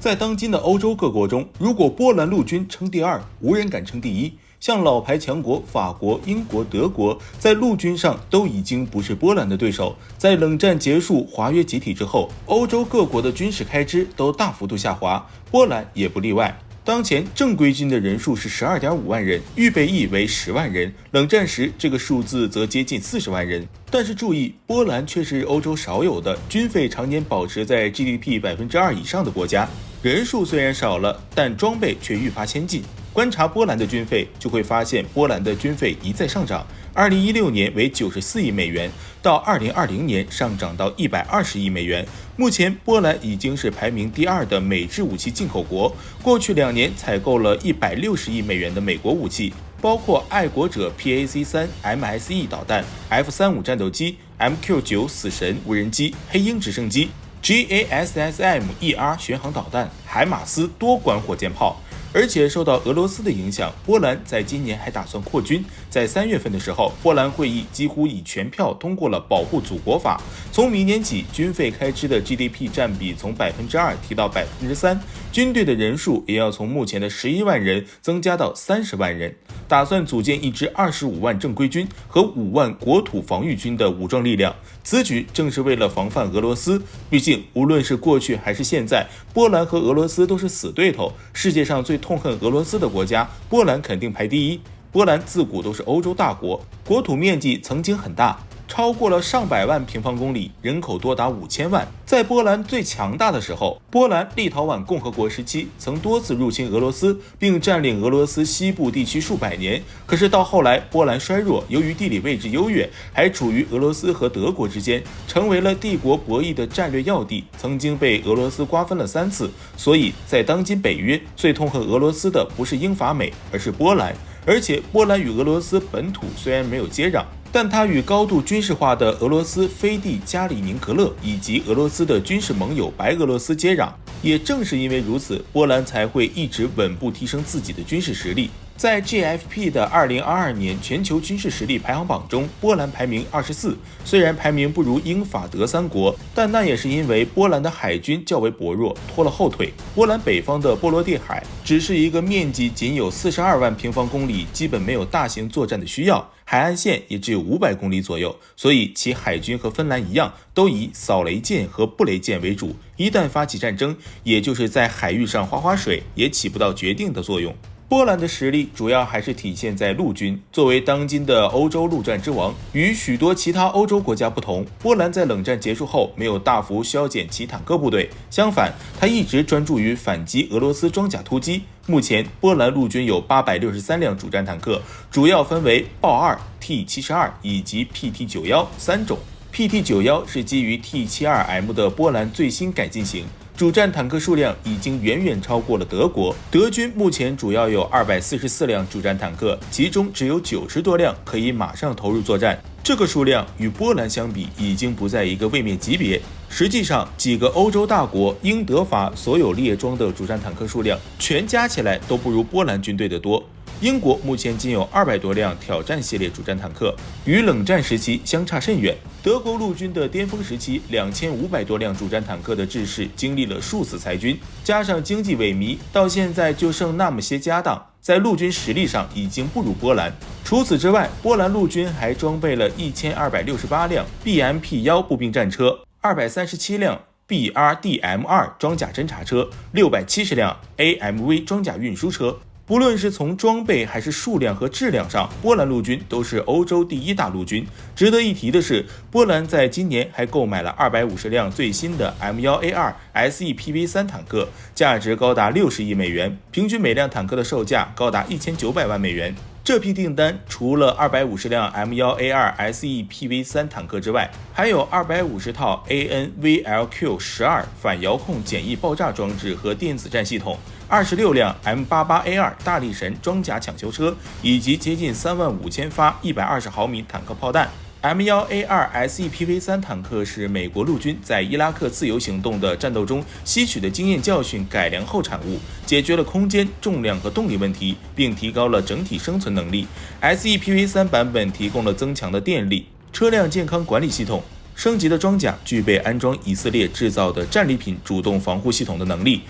在当今的欧洲各国中，如果波兰陆军称第二，无人敢称第一。像老牌强国法国、英国、德国，在陆军上都已经不是波兰的对手。在冷战结束、华约解体之后，欧洲各国的军事开支都大幅度下滑，波兰也不例外。当前正规军的人数是 12.5 万人，预备役为10万人，冷战时这个数字则接近40万人。但是注意，波兰却是欧洲少有的军费常年保持在 GDP 2% 以上的国家。人数虽然少了，但装备却愈发先进。观察波兰的军费，就会发现波兰的军费一再上涨，2016年为94亿美元，到2020年上涨到120亿美元。目前波兰已经是排名第2的美制武器进口国，过去2年采购了160亿美元的美国武器，包括爱国者 PAC-3 MSE 导弹、F-35 战斗机、MQ-9 死神无人机、黑鹰直升机、GASSM-ER 巡航导弹、海马斯多管火箭炮。而且受到俄罗斯的影响，波兰在今年还打算扩军。在3月份的时候，波兰会议几乎以全票通过了保护祖国法。从明年起，军费开支的 GDP 占比从 2% 提到 3%， 军队的人数也要从目前的11万人增加到30万人。打算组建一支25万正规军和5万国土防御军的武装力量。此举正是为了防范俄罗斯。毕竟，无论是过去还是现在，波兰和俄罗斯都是死对头。世界上最痛恨俄罗斯的国家，波兰肯定排第一。波兰自古都是欧洲大国，国土面积曾经很大，超过了上百万平方公里，人口多达5000万。在波兰最强大的时候，波兰立陶宛共和国时期曾多次入侵俄罗斯，并占领俄罗斯西部地区数百年。可是到后来，波兰衰弱，由于地理位置优越，还处于俄罗斯和德国之间，成为了帝国博弈的战略要地，曾经被俄罗斯瓜分了3次。所以在当今北约，最痛恨俄罗斯的不是英法美，而是波兰。而且波兰与俄罗斯本土虽然没有接壤，但它与高度军事化的俄罗斯飞地加里宁格勒以及俄罗斯的军事盟友白俄罗斯接壤。也正是因为如此，波兰才会一直稳步提升自己的军事实力。在 GFP 的2022年全球军事实力排行榜中，波兰排名24。虽然排名不如英法德3国，但那也是因为波兰的海军较为薄弱，拖了后腿。波兰北方的波罗的海只是一个面积仅有42万平方公里，基本没有大型作战的需要，海岸线也只有500公里左右，所以其海军和芬兰一样，都以扫雷舰和布雷舰为主。一旦发起战争，也就是在海域上划水，也起不到决定的作用。波兰的实力主要还是体现在陆军。作为当今的欧洲陆战之王，与许多其他欧洲国家不同，波兰在冷战结束后没有大幅削减其坦克部队，相反，它一直专注于反击俄罗斯装甲突击。目前，波兰陆军有863辆主战坦克，主要分为豹2、T72 以及 PT91 3种。PT91 是基于 T72M 的波兰最新改进型。主战坦克数量已经远远超过了德国。德军目前主要有244辆主战坦克，其中只有90多辆可以马上投入作战。这个数量与波兰相比，已经不在一个位面级别。实际上，几个欧洲大国英德法所有列装的主战坦克数量，全加起来都不如波兰军队的多。英国目前仅有200多辆挑战系列主战坦克，与冷战时期相差甚远。德国陆军的巅峰时期，2500多辆主战坦克的制式经历了数次裁军，加上经济萎靡，到现在就剩那么些家当，在陆军实力上已经不如波兰。除此之外，波兰陆军还装备了1268辆 BMP-1 步兵战车、237辆BRDM-2 装甲侦察车、670辆 AMV 装甲运输车。不论是从装备还是数量和质量上，波兰陆军都是欧洲第1大陆军。值得一提的是，波兰在今年还购买了250辆最新的 M1A2 SEPV3 坦克，价值高达60亿美元，平均每辆坦克的售价高达1900万美元。这批订单除了250辆 M1A2 SEPV3 坦克之外，还有250套 ANVLQ-12 反遥控简易爆炸装置和电子战系统，26辆 M88A2 大力神装甲抢修车，以及接近35000发120毫米坦克炮弹。M1A2 SEPV3 坦克是美国陆军在伊拉克自由行动的战斗中吸取的经验教训改良后产物，解决了空间、重量和动力问题，并提高了整体生存能力。SEPV3 版本提供了增强的电力、车辆健康管理系统，升级的装甲具备安装以色列制造的战利品主动防护系统的能力。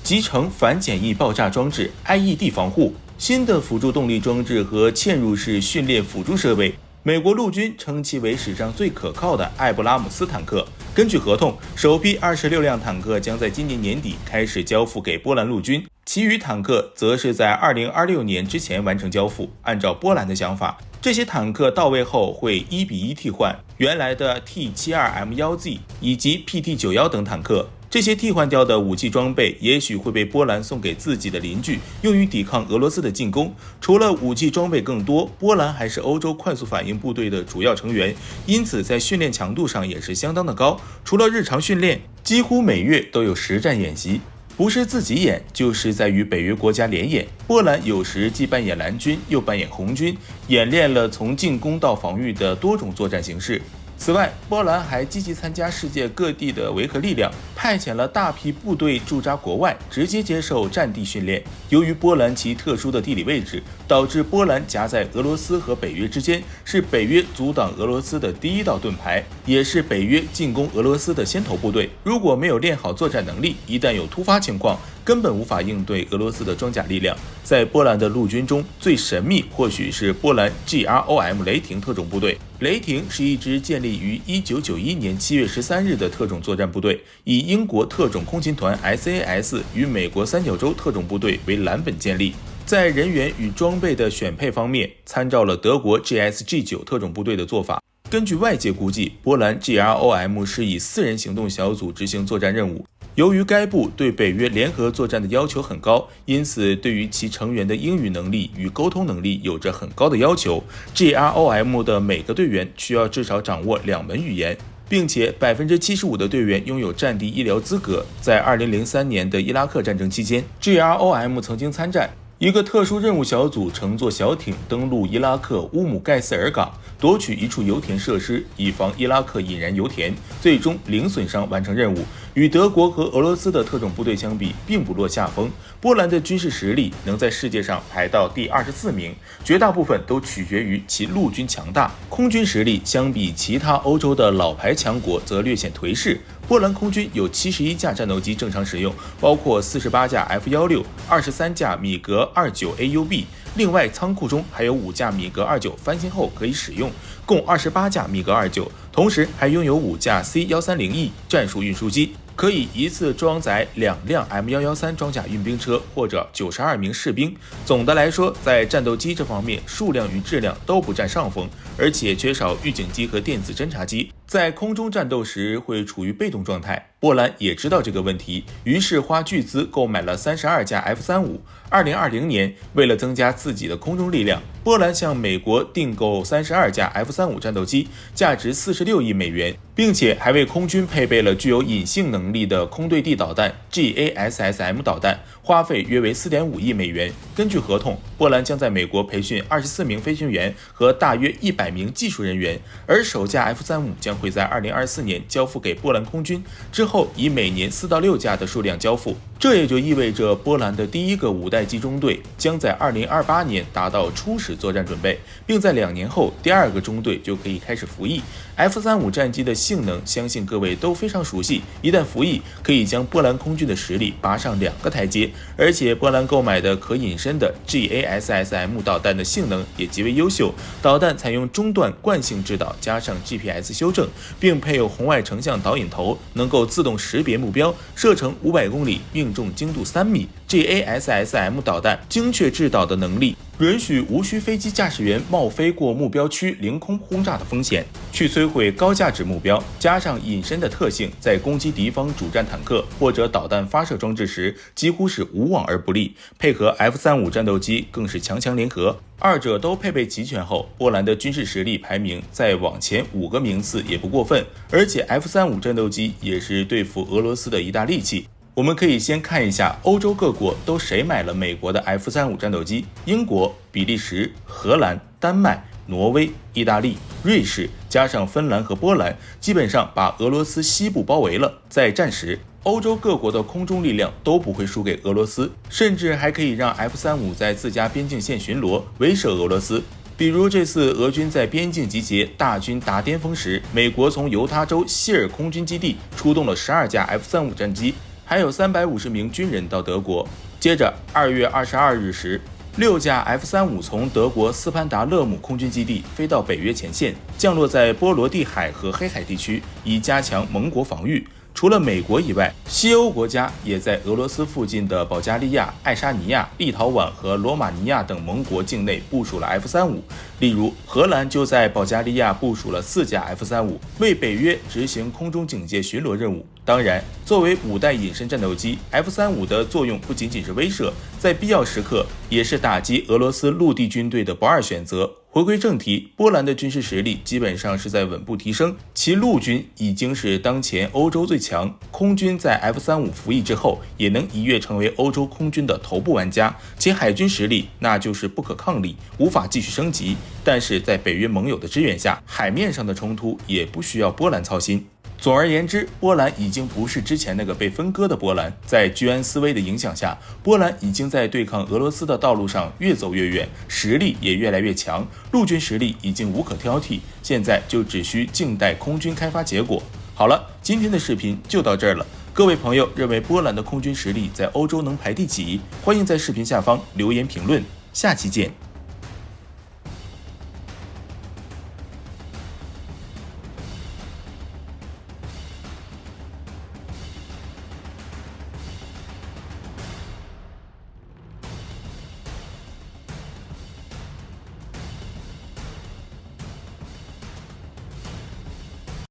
集成反简易爆炸装置 IED 防护、新的辅助动力装置和嵌入式训练辅助设备。美国陆军称其为史上最可靠的艾布拉姆斯坦克。根据合同，首批26辆坦克将在今年年底开始交付给波兰陆军，其余坦克则是在2026年之前完成交付。按照波兰的想法，这些坦克到位后会1比1替换原来的 T72M1Z 以及 PT91 等坦克。这些替换掉的武器装备也许会被波兰送给自己的邻居，用于抵抗俄罗斯的进攻。除了武器装备更多，波兰还是欧洲快速反应部队的主要成员，因此在训练强度上也是相当的高。除了日常训练，几乎每月都有实战演习，不是自己演，就是在与北约国家联演。波兰有时既扮演蓝军，又扮演红军，演练了从进攻到防御的多种作战形式。此外，波兰还积极参加世界各地的维和力量，派遣了大批部队驻扎国外，直接接受战地训练。由于波兰其特殊的地理位置，导致波兰夹在俄罗斯和北约之间，是北约阻挡俄罗斯的第一道盾牌，也是北约进攻俄罗斯的先头部队。如果没有练好作战能力，一旦有突发情况，根本无法应对俄罗斯的装甲力量。在波兰的陆军中，最神秘或许是波兰 GROM 雷霆特种部队。雷霆是一支建立于1991年7月13日的特种作战部队，以英国特种空勤团 SAS 与美国三角洲特种部队为蓝本建立。在人员与装备的选配方面，参照了德国 GSG9 特种部队的做法。根据外界估计，波兰 GROM 是以4人行动小组执行作战任务。由于该部对北约联合作战的要求很高，因此对于其成员的英语能力与沟通能力有着很高的要求。GROM 的每个队员需要至少掌握2门语言，并且75%的队员拥有战地医疗资格。在2003年的伊拉克战争期间， GROM 曾经参战。一个特殊任务小组乘坐小艇登陆伊拉克乌姆盖斯尔港，夺取一处油田设施，以防伊拉克引燃油田，最终零损伤完成任务。与德国和俄罗斯的特种部队相比，并不落下风。波兰的军事实力能在世界上排到第24名，绝大部分都取决于其陆军强大。空军实力相比其他欧洲的老牌强国则略显颓势。波兰空军有71架战斗机正常使用，包括48架 F-16、23架米格29 AUB， 另外仓库中还有5架米格29翻新后可以使用，共28架米格29，同时还拥有5架 C-130E 战术运输机，可以一次装载2辆 M113 装甲运兵车或者92名士兵。总的来说，在战斗机这方面，数量与质量都不占上风，而且缺少预警机和电子侦察机，在空中战斗时会处于被动状态。波兰也知道这个问题，于是花巨资购买了32架 F-35。2020年，为了增加自己的空中力量，波兰向美国订购32架 F-35战斗机，价值46亿美元，并且还为空军配备了具有隐性能力的空对地导弹 GASSM 导弹，花费约为4.5亿美元。根据合同，波兰将在美国培训24名飞行员和大约100名技术人员，而首架 F-35将会在2024年交付给波兰空军，之后以每年4到6架的数量交付。这也就意味着波兰的第一个5代机中队将在2028年达到初始作战准备，并在2年后第2个中队就可以开始服役。F-35战机的性能相信各位都非常熟悉，一旦服役可以将波兰空军的实力拔上2个台阶，而且波兰购买的可隐身的 GASSM 导弹的性能也极为优秀，导弹采用中段惯性制导加上 GPS 修正，并配有红外成像导引头，能够自动识别目标，射程500公里，命中精度3米。GASSM 导弹精确制导的能力允许无需飞机驾驶员冒飞过目标区凌空轰炸的风险，去摧毁高价值目标，加上隐身的特性，在攻击敌方主战坦克或者导弹发射装置时几乎是无往而不利。配合 F-35战斗机更是强强联合，二者都配备齐全后，波兰的军事实力排名再往前5个名次也不过分。而且 F-35战斗机也是对付俄罗斯的一大利器。我们可以先看一下欧洲各国都谁买了美国的 F-35战斗机。英国、比利时、荷兰、丹麦、挪威、意大利、瑞士加上芬兰和波兰，基本上把俄罗斯西部包围了。在战时，欧洲各国的空中力量都不会输给俄罗斯，甚至还可以让 F-35在自家边境线巡逻，威慑俄罗斯。比如这次俄军在边境集结，大军达巅峰时，美国从犹他州希尔空军基地出动了12架 F-35战机，还有350名军人到德国。接着2月22日时，6架 F-35从德国斯潘达勒姆空军基地飞到北约前线，降落在波罗的海和黑海地区，以加强盟国防御。除了美国以外，西欧国家也在俄罗斯附近的保加利亚、爱沙尼亚、立陶宛和罗马尼亚等盟国境内部署了 F-35。例如，荷兰就在保加利亚部署了4架 F-35，为北约执行空中警戒巡逻任务。当然，作为5代隐身战斗机 ，F-35的作用不仅仅是威慑，在必要时刻也是打击俄罗斯陆地军队的不二选择。回归正题，波兰的军事实力基本上是在稳步提升，其陆军已经是当前欧洲最强，空军在 F-35服役之后，也能一跃成为欧洲空军的头部玩家，其海军实力那就是不可抗力，无法继续升级。但是在北约盟友的支援下，海面上的冲突也不需要波兰操心。总而言之，波兰已经不是之前那个被分割的波兰，在居安思危的影响下，波兰已经在对抗俄罗斯的道路上越走越远，实力也越来越强，陆军实力已经无可挑剔，现在就只需静待空军开发结果。好了，今天的视频就到这儿了。各位朋友认为波兰的空军实力在欧洲能排第几？欢迎在视频下方留言评论，下期见。